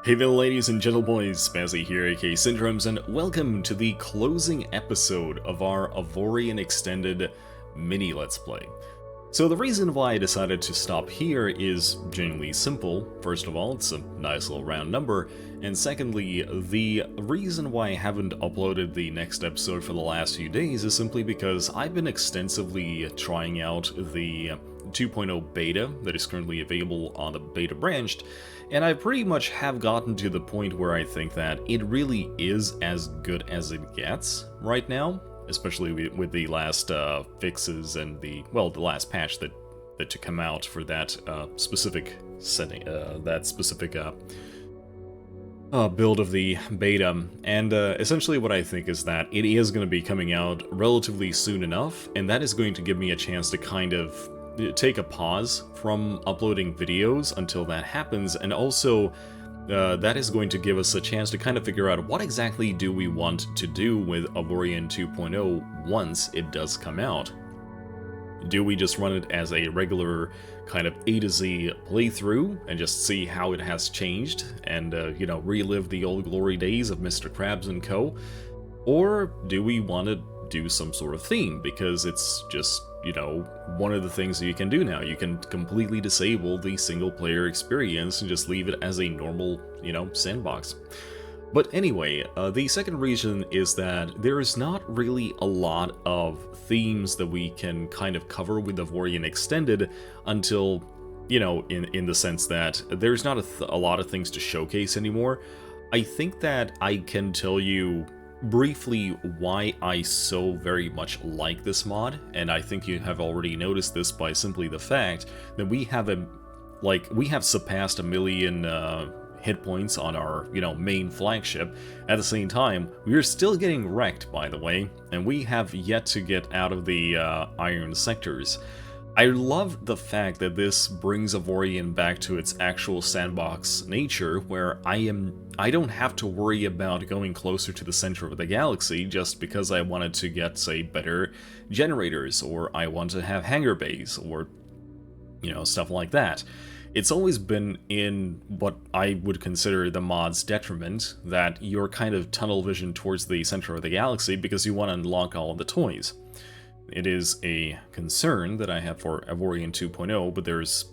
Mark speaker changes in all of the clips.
Speaker 1: Hey there ladies and gentlemen, Spazzy here, aka Syndromes, and welcome to the closing episode of our Avorion Extended mini Let's Play. So the reason why I decided to stop here is genuinely simple. First of all, it's a nice little round number, and secondly, the reason why I haven't uploaded the next episode for the last few days is simply because I've been extensively trying out the 2.0 beta that is currently available on the beta branched, and I pretty much have gotten to the point where I think that it really is as good as it gets right now, especially with the last fixes and the last patch that to come out for that specific setting, build of the beta. And essentially what I think is that it is going to be coming out relatively soon enough, and that is going to give me a chance to kind of take a pause from uploading videos until that happens, and also that is going to give us a chance to kind of figure out what exactly do we want to do with Avorion 2.0 once it does come out. Do we just run it as a regular kind of A to Z playthrough and just see how it has changed and, you know, relive the old glory days of Mr. Krabs and co? Or do we want to do some sort of theme, because it's just, you know, one of the things that you can do now. You can completely disable the single player experience and just leave it as a normal, you know, sandbox. But anyway, the second reason is that there is not really a lot of themes that we can kind of cover with Avorion Extended until, you know, in the sense that there's not a lot of things to showcase anymore. I think that I can tell you briefly why I so very much like this mod, and I think you have already noticed this by simply the fact that we have surpassed 1 million hit points on our, you know, main flagship. At the same time, we are still getting wrecked, by the way, and we have yet to get out of the iron sectors. I love the fact that this brings Avorion back to its actual sandbox nature, where I don't have to worry about going closer to the center of the galaxy just because I wanted to get, say, better generators, or I want to have hangar bays, or, you know, stuff like that. It's always been in what I would consider the mod's detriment, that you're kind of tunnel vision towards the center of the galaxy because you want to unlock all of the toys. It is a concern that I have for Avorion 2.0, but there's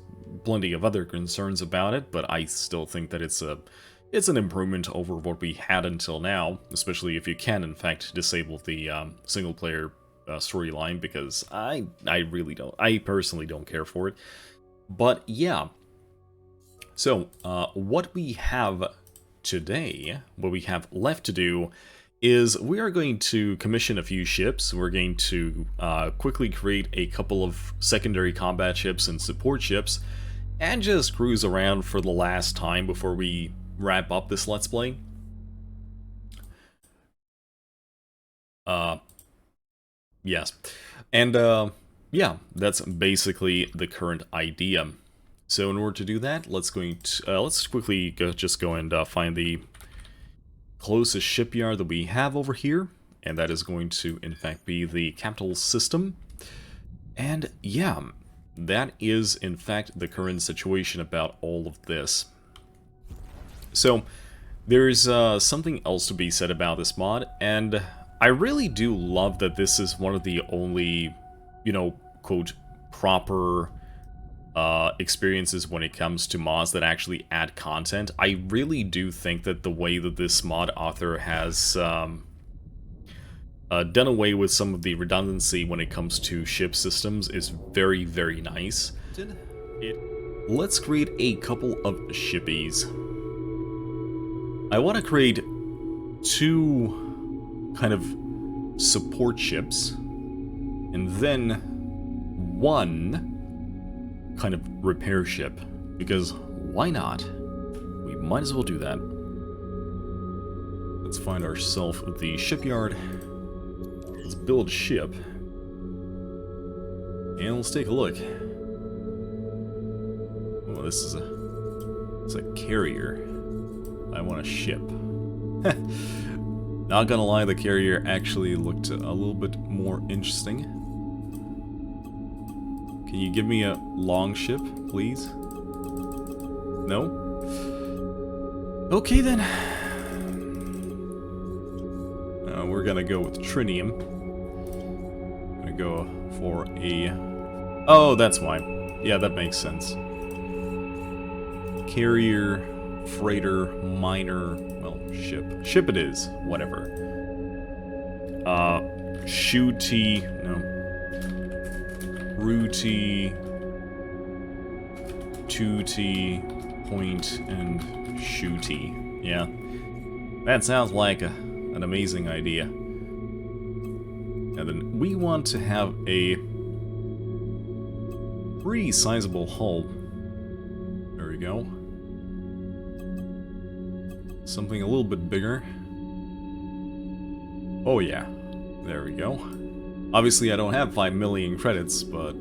Speaker 1: plenty of other concerns about it, but I still think that it's an improvement over what we had until now, especially if you can, in fact, disable the single-player storyline, because I personally don't care for it. But yeah, so what we have today, what we have left to do, is we are going to commission a few ships. We're going to quickly create a couple of secondary combat ships and support ships, and just cruise around for the last time before we wrap up this Let's Play. Yes. And yeah, that's basically the current idea. So in order to do that, let's quickly go and find the closest shipyard that we have over here, and that is going to in fact be the capital system. And yeah, that is in fact the current situation about all of this. So there's something else to be said about this mod, and I really do love that this is one of the only, you know, quote, proper experiences when it comes to mods that actually add content. I really do think that the way that this mod author has done away with some of the redundancy when it comes to ship systems is very, very nice. Let's create a couple of shippies. I want to create 2 kind of support ships, and then 1 kind of repair ship, because why not? We might as well do that. Let's find ourselves the shipyard. Let's build ship, and let's take a look. Oh, this is a carrier. I want a ship. Not gonna lie, the carrier actually looked a little bit more interesting. Can you give me a long ship, please? No? Okay then. We're gonna go with tritium. Gonna go for a... Oh, that's why. Yeah, that makes sense. Carrier, freighter, miner, well, ship. Ship it is, whatever. Shooty, no. Rooty, tooty, point, and shooty. Yeah. That sounds like an amazing idea. And then we want to have a pretty sizable hull. There we go. Something a little bit bigger. Oh yeah. There we go. Obviously I don't have 5 million credits, but...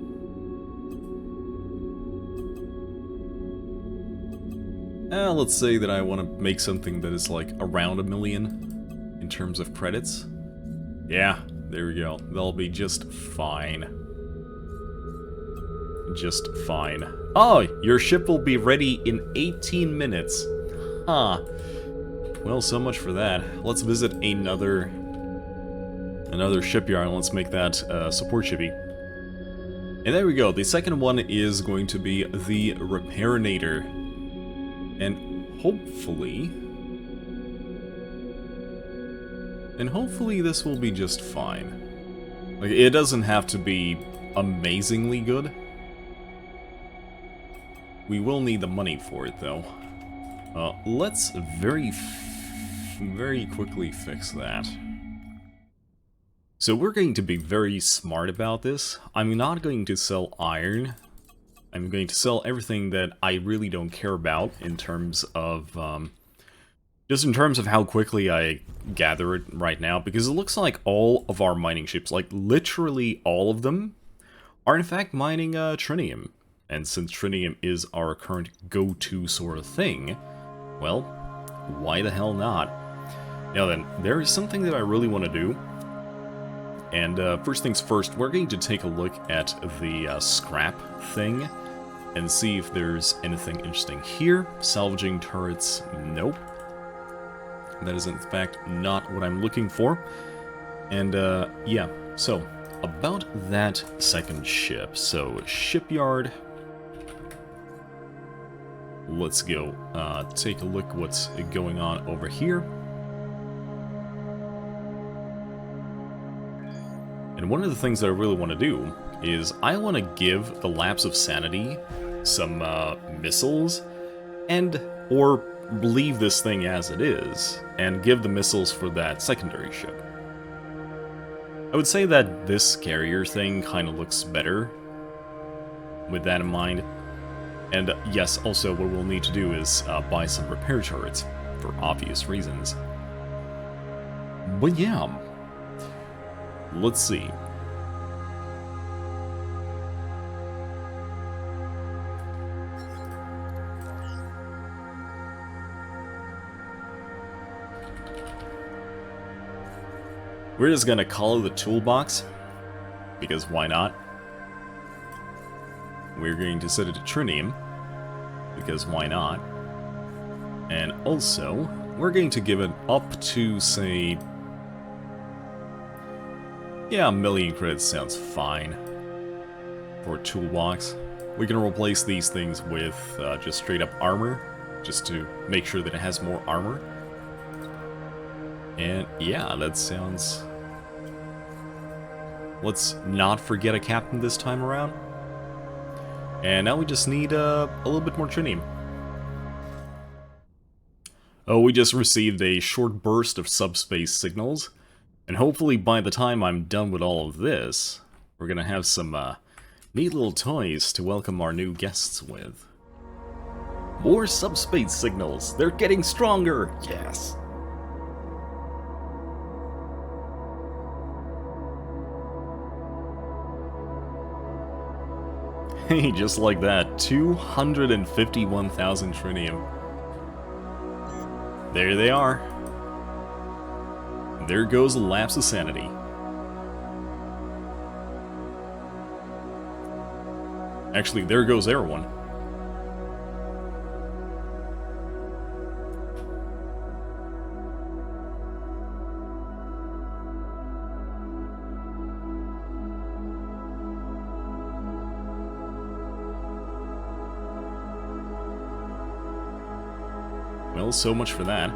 Speaker 1: let's say that I want to make something that is like around 1 million in terms of credits. Yeah, there we go. That'll be just fine. Just fine. Oh, your ship will be ready in 18 minutes. Huh. Well, so much for that. Let's visit another shipyard, and let's make that support shippy. And there we go. The second one is going to be the Repairinator. And hopefully this will be just fine. Like, it doesn't have to be amazingly good. We will need the money for it, though. Let's very quickly fix that. So we're going to be very smart about this. I'm not going to sell iron. I'm going to sell everything that I really don't care about in terms of, just in terms of how quickly I gather it right now, because it looks like all of our mining ships, like literally all of them, are in fact mining tritium. And since tritium is our current go-to sort of thing, well, why the hell not? Now then, there is something that I really want to do. And first things first, we're going to take a look at the scrap thing and see if there's anything interesting here. Salvaging turrets, nope. That is in fact not what I'm looking for. And yeah, so about that second ship. So shipyard. Let's go take a look what's going on over here. And one of the things that I really want to do is I want to give the Lapse of Sanity some missiles, or leave this thing as it is, and give the missiles for that secondary ship. I would say that this carrier thing kind of looks better with that in mind. And yes, also what we'll need to do is buy some repair turrets, for obvious reasons. But yeah, let's see. We're just gonna call it the toolbox, because why not? We're going to set it to tritium, because why not? And also, we're going to give it up to, say... Yeah, 1 million credits sounds fine for a toolbox. We can replace these things with just straight up armor, just to make sure that it has more armor. And yeah, that sounds... Let's not forget a captain this time around. And now we just need a little bit more tritium. Oh, we just received a short burst of subspace signals. And hopefully by the time I'm done with all of this, we're gonna have some neat little toys to welcome our new guests with. More subspace signals! They're getting stronger! Yes! Hey, just like that, 251,000 tritium. There they are. There goes a Lapse of Sanity. Actually, there goes everyone. Well, so much for that.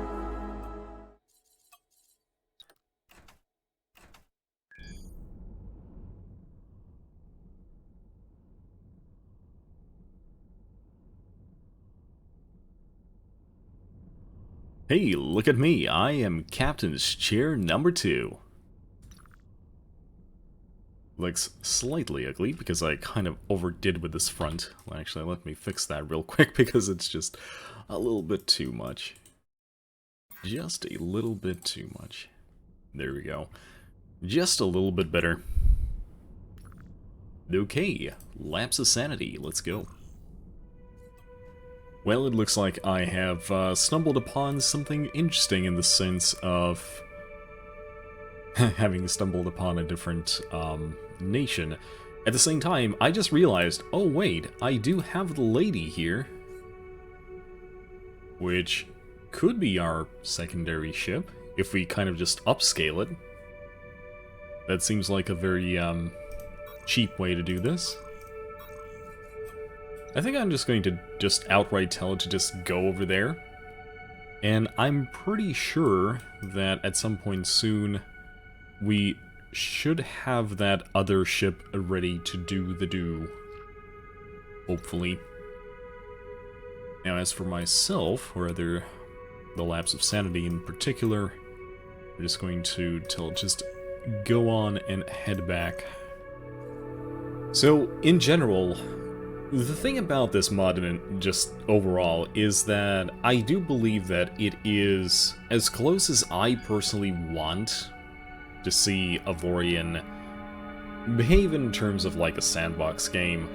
Speaker 1: Hey, look at me. I am Captain's Chair number 2. Looks slightly ugly because I kind of overdid with this front. Well, actually, let me fix that real quick because it's just a little bit too much. Just a little bit too much. There we go. Just a little bit better. Okay, lapse of sanity. Let's go. Well, it looks like I have stumbled upon something interesting in the sense of having stumbled upon a different nation. At the same time, I just realized, oh wait, I do have the lady here, which could be our secondary ship, if we kind of just upscale it. That seems like a very cheap way to do this. I think I'm just going to just outright tell it to just go over there. And I'm pretty sure that at some point soon, we should have that other ship ready to do the do. Hopefully. Now, as for myself, or rather, the lapse of sanity in particular, we're just going to tell it just go on and head back. So, in general, the thing about this mod, and just overall, is that I do believe that it is as close as I personally want to see Avorion behave in terms of like a sandbox game.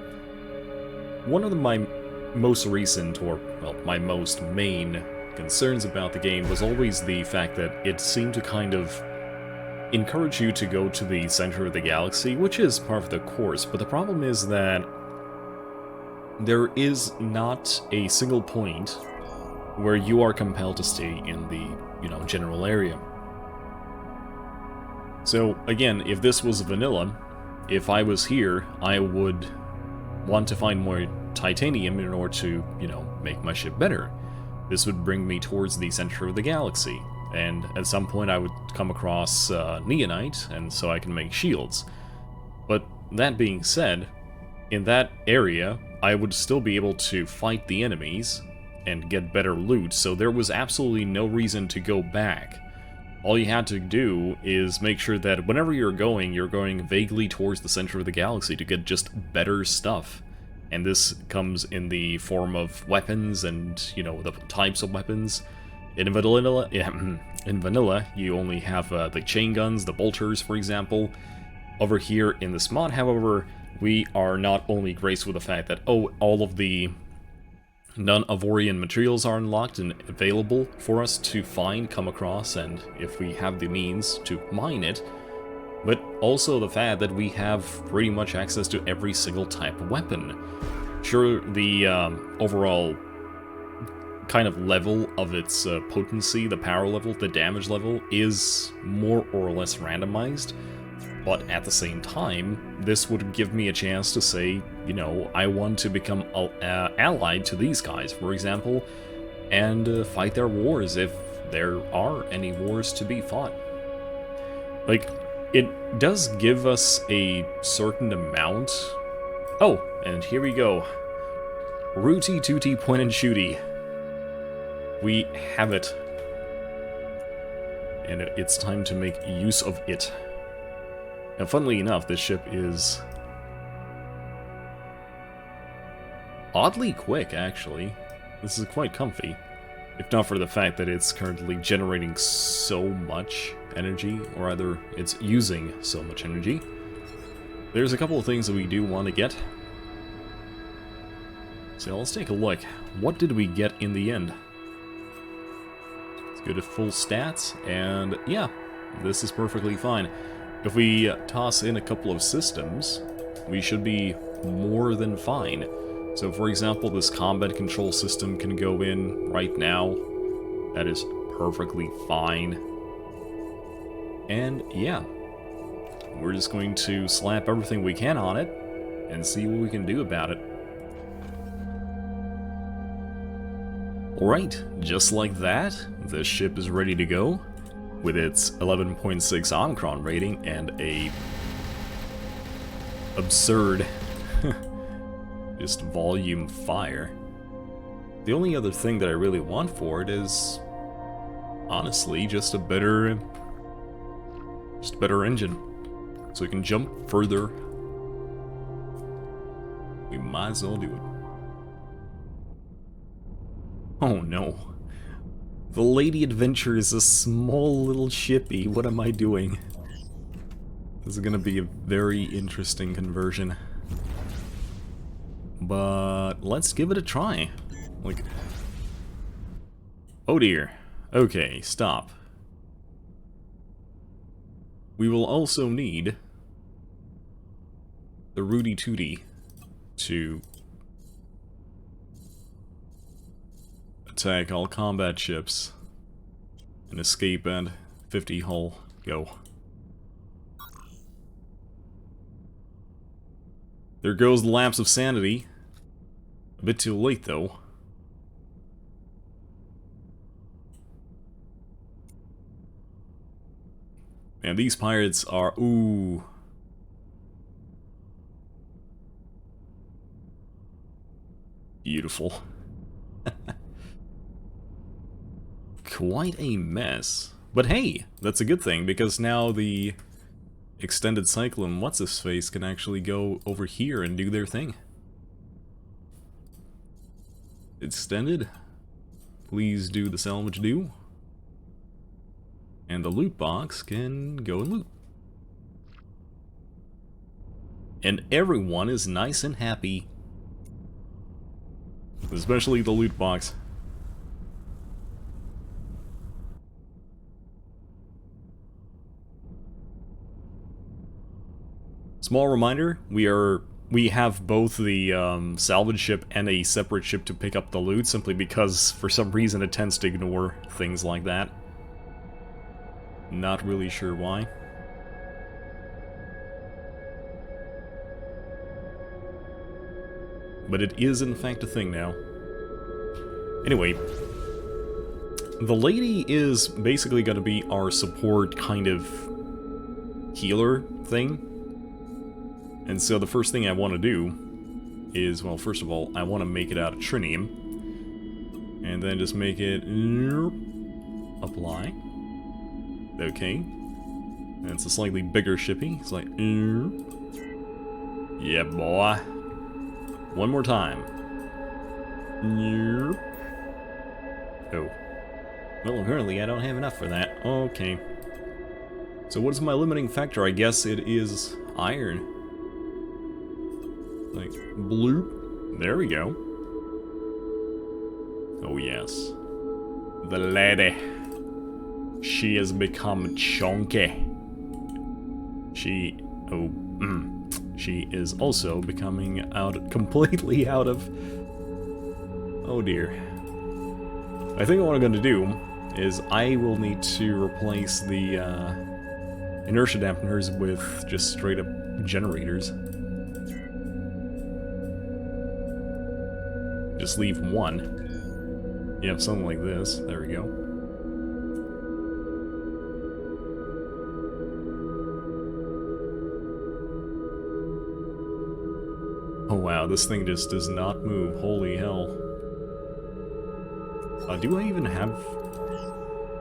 Speaker 1: One of my most recent, or well, my most main concerns about the game was always the fact that it seemed to kind of encourage you to go to the center of the galaxy, which is part of the course, but the problem is that there is not a single point where you are compelled to stay in the, general area. So, again, if this was vanilla, if I was here, I would want to find more titanium in order to, make my ship better. This would bring me towards the center of the galaxy, and at some point I would come across neonite, and so I can make shields. But that being said, in that area, I would still be able to fight the enemies and get better loot, so there was absolutely no reason to go back. All you had to do is make sure that whenever you're going vaguely towards the center of the galaxy to get just better stuff. And this comes in the form of weapons and, the types of weapons. In vanilla, you only have the chain guns, the bolters, for example. Over here in this mod, however, we are not only graced with the fact that, oh, all of the non-Avorion materials are unlocked and available for us to find, come across, and if we have the means to mine it, but also the fact that we have pretty much access to every single type of weapon. Sure, the overall kind of level of its potency, the power level, the damage level, is more or less randomized, but at the same time, this would give me a chance to say, I want to become allied to these guys, for example, and fight their wars if there are any wars to be fought. Like, it does give us a certain amount. Oh, and here we go. Rooty tooty point and shooty. We have it. And it's time to make use of it. Now, funnily enough, this ship is oddly quick, actually. This is quite comfy, if not for the fact that it's currently generating so much energy, or rather, it's using so much energy. There's a couple of things that we do want to get. So let's take a look. What did we get in the end? Let's go to full stats, and yeah, this is perfectly fine. If we toss in a couple of systems, we should be more than fine. So for example, this combat control system can go in right now. That is perfectly fine. And yeah, we're just going to slap everything we can on it and see what we can do about it. Alright, just like that, this ship is ready to go, with its 11.6 Omicron rating and a absurd just volume fire. The only other thing that I really want for it is, honestly, just a better engine, so it can jump further. We might as well do it. Oh no. The Lady Adventure is a small little shippy. What am I doing? This is gonna be a very interesting conversion. But let's give it a try. Like... oh dear. Okay, stop. We will also need the Rudy Tooty to attack all combat ships and escape and 50 hull. Go. There goes the lapse of sanity. A bit too late though. And these pirates are... ooh. Beautiful. Quite a mess. But hey, that's a good thing, because now the extended cyclone what's-his-face can actually go over here and do their thing. Extended, please do the salvage do. And the loot box can go and loot. And everyone is nice and happy. Especially the loot box. Small reminder, we have both the salvage ship and a separate ship to pick up the loot, simply because for some reason it tends to ignore things like that. Not really sure why. But it is in fact a thing now. Anyway, the lady is basically going to be our support kind of healer thing. And so the first thing I want to do is, well, first of all, I want to make it out of trinium. And then just make it... apply. Okay. And it's a slightly bigger shippy. It's like... yeah, boy. One more time. Oh. Well, apparently I don't have enough for that. Okay. So what is my limiting factor? I guess it is iron. Like, bloop. There we go. Oh, yes. The lady. She has become chunky. She... oh, she is also becoming completely out of... oh dear. I think what I'm going to do is I will need to replace the inertia dampeners with just straight up generators. Just leave one. You have something like this. There we go. Oh wow, this thing just does not move. Holy hell. Do I even have...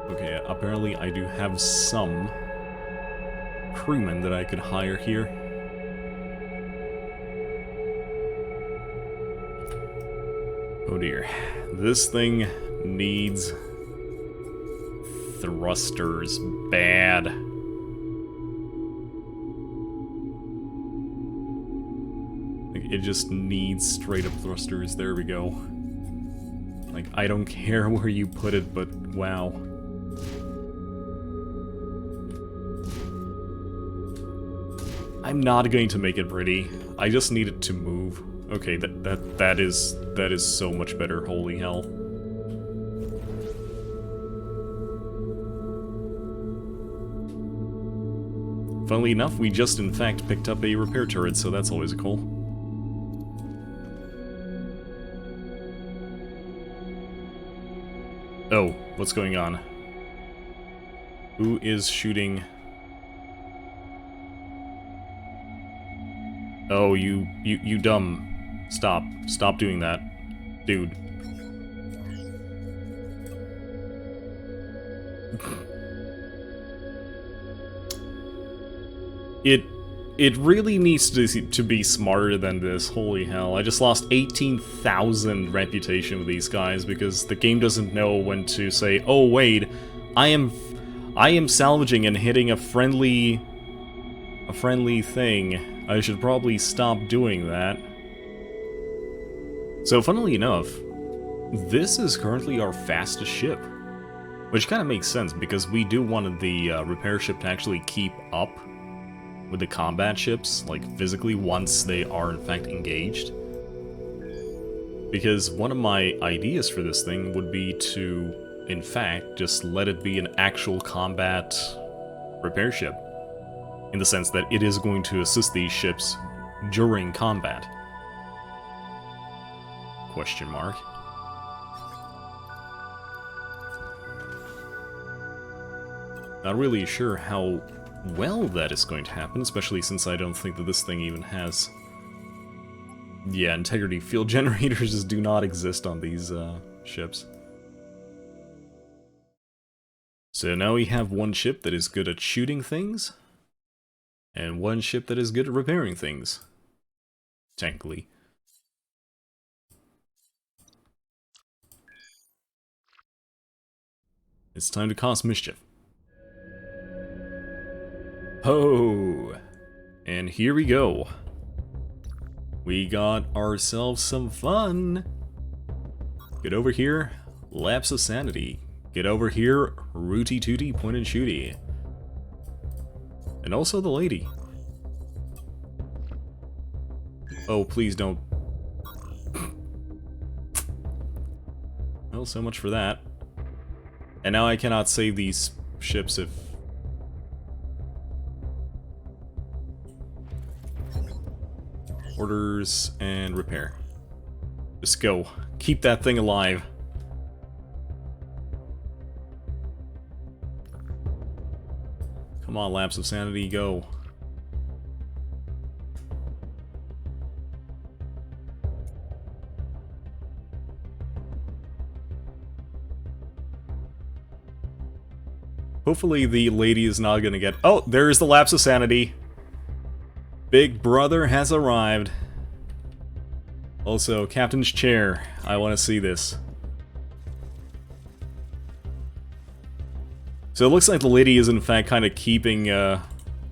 Speaker 1: okay, apparently I do have some crewmen that I could hire here. Oh dear. This thing needs thrusters bad. It just needs straight up thrusters. There we go. Like, I don't care where you put it, but wow. I'm not going to make it pretty. I just need it to move. Okay, that is so much better. Holy hell. Funnily enough, we just in fact picked up a repair turret, so that's always cool. Oh, what's going on? Who is shooting? Oh, you dumb. Stop. Stop doing that. Dude. It really needs to be smarter than this. Holy hell. I just lost 18,000 reputation with these guys because the game doesn't know when to say, "Oh wait, I am salvaging and hitting a friendly thing. I should probably stop doing that." So funnily enough, this is currently our fastest ship, which kind of makes sense because we do want the repair ship to actually keep up with the combat ships, like physically, once they are in fact engaged. Because one of my ideas for this thing would be to, in fact, just let it be an actual combat repair ship. In the sense that it is going to assist these ships during combat. Question mark. Not really sure how well that is going to happen, especially since I don't think that this thing even has... Yeah, integrity field generators just do not exist on these ships. So now we have one ship that is good at shooting things, and one ship that is good at repairing things. Technically. It's time to cause mischief. Ho! And here we go. We got ourselves some fun. Get over here, lapse of sanity. Get over here, rooty tooty, point and shooty. And also the lady. Oh, please don't. Well, so much for that. And now I cannot save these ships if... Orders and repair. Just go. Keep that thing alive. Come on, lapse of sanity, go. Hopefully the lady is not gonna get... Oh, there's the lapse of sanity. Big brother has arrived. Also, captain's chair. I want to see this. So it looks like the lady is in fact kind of keeping,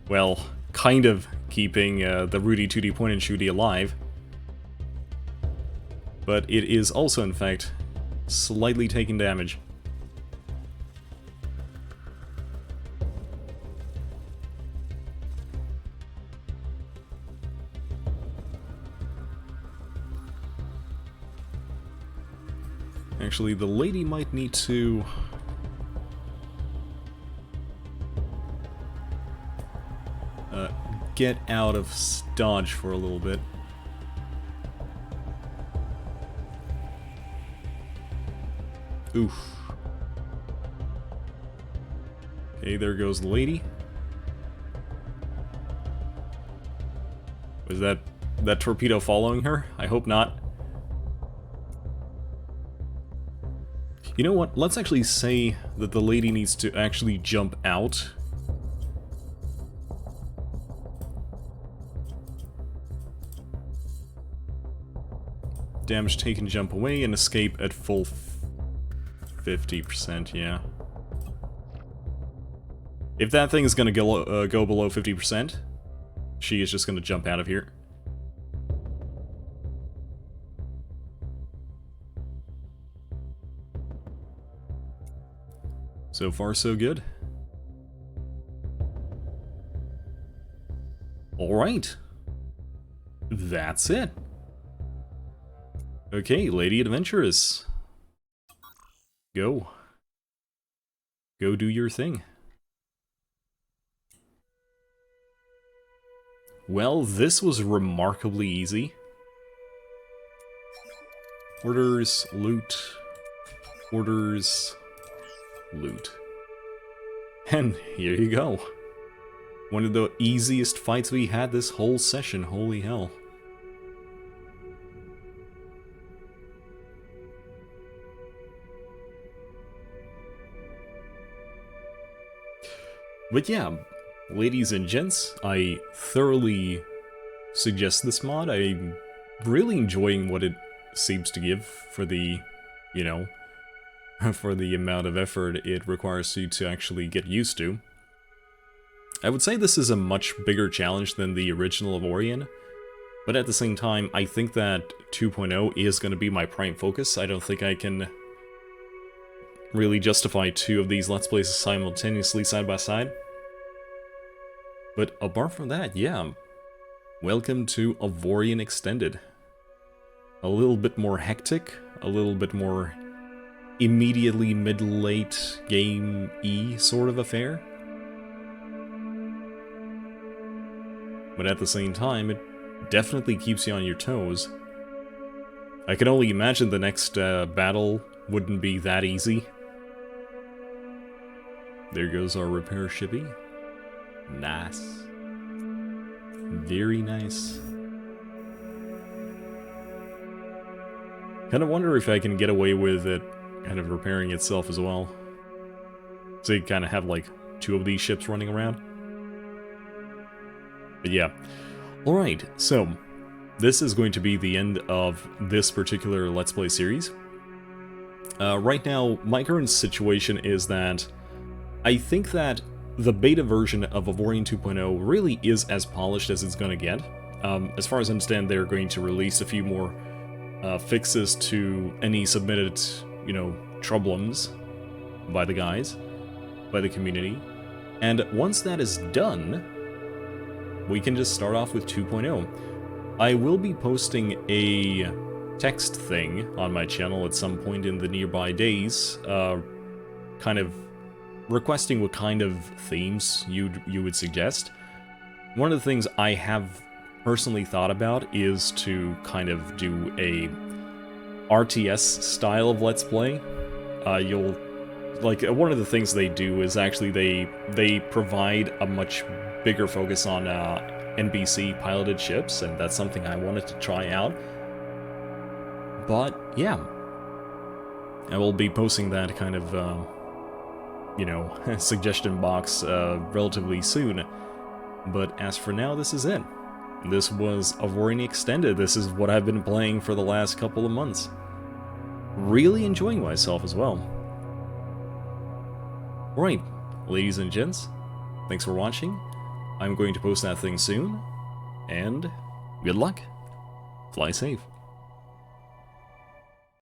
Speaker 1: well, kind of keeping the Rudy Tooty Point and Shooty alive. But it is also in fact slightly taking damage. Actually, the lady might need to... get out of dodge for a little bit. Oof. Okay, there goes the lady. Was that torpedo following her? I hope not. You know what? Let's actually say that the lady needs to actually jump out. Damage taken, jump away, and escape at full 50%, yeah. If that thing is gonna go below 50%, she is just gonna jump out of here. So far, so good. Alright. That's it. Okay, Lady Adventurous. Go. Go do your thing. Well, this was remarkably easy. Orders, loot, orders, loot. And here you go. One of the easiest fights we had this whole session, holy hell. But yeah, ladies and gents, I thoroughly suggest this mod. I'm really enjoying what it seems to give for the, you know, for the amount of effort it requires you to actually get used to. I would say this is a much bigger challenge than the original Avorion, but at the same time, I think that 2.0 is going to be my prime focus. I don't think I can really justify two of these Let's Plays simultaneously side by side. But apart from that, yeah, welcome to Avorion Extended. A little bit more hectic, a little bit more immediately mid-late game-y sort of affair. But at the same time, it definitely keeps you on your toes. I can only imagine the next battle wouldn't be that easy. There goes our repair shippy. Nice. Very nice. Kind of wonder if I can get away with it kind of repairing itself as well. So you kind of have like two of these ships running around. But yeah. Alright, so this is going to be the end of this particular Let's Play series. Right now, my current situation is that I think that the beta version of Avorion 2.0 really is as polished as it's going to get. As far as I understand, they're going to release a few more fixes to any submitted, you know, troublums by the guys, by the community. And once that is done, we can just start off with 2.0. I will be posting a text thing on my channel at some point in the nearby days, kind of requesting what kind of themes you would suggest. One of the things I have personally thought about is to kind of do a RTS style of Let's Play. One of the things they do is actually they provide a much bigger focus on NPC piloted ships, and that's something I wanted to try out. But yeah, I will be posting that kind of you know, suggestion box relatively soon. But as for now, this is it. This was Avorion Extended. This is what I've been playing for the last couple of months. Really enjoying myself as well. Alright, ladies and gents, thanks for watching. I'm going to post that thing soon, and good luck. Fly safe.